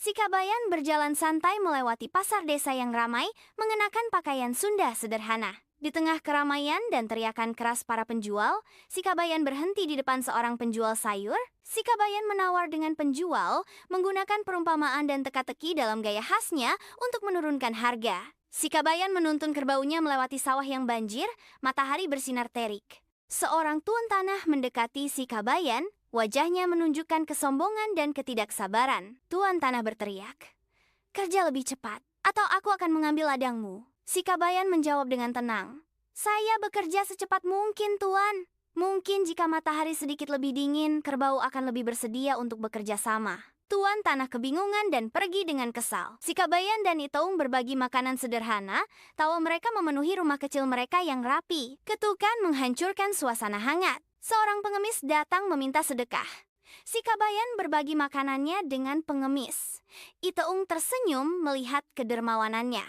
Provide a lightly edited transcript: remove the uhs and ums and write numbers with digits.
Si Kabayan berjalan santai melewati pasar desa yang ramai, mengenakan pakaian Sunda sederhana. Di tengah keramaian dan teriakan keras para penjual, si Kabayan berhenti di depan seorang penjual sayur. Si Kabayan menawar dengan penjual, menggunakan perumpamaan dan teka-teki dalam gaya khasnya untuk menurunkan harga. Si Kabayan menuntun kerbaunya melewati sawah yang banjir, matahari bersinar terik. Seorang tuan tanah mendekati si Kabayan, wajahnya menunjukkan kesombongan dan ketidaksabaran. Tuan tanah berteriak, "Kerja lebih cepat, atau aku akan mengambil ladangmu." Si Kabayan menjawab dengan tenang, "Saya bekerja secepat mungkin, Tuan. Mungkin jika matahari sedikit lebih dingin, kerbau akan lebih bersedia untuk bekerja sama." Tuan tanah kebingungan dan pergi dengan kesal. Si Kabayan dan Itoung berbagi makanan sederhana, tawa mereka memenuhi rumah kecil mereka yang rapi. Ketukan menghancurkan suasana hangat. Seorang pengemis datang meminta sedekah. Si Kabayan berbagi makanannya dengan pengemis. Itoung tersenyum melihat kedermawanannya.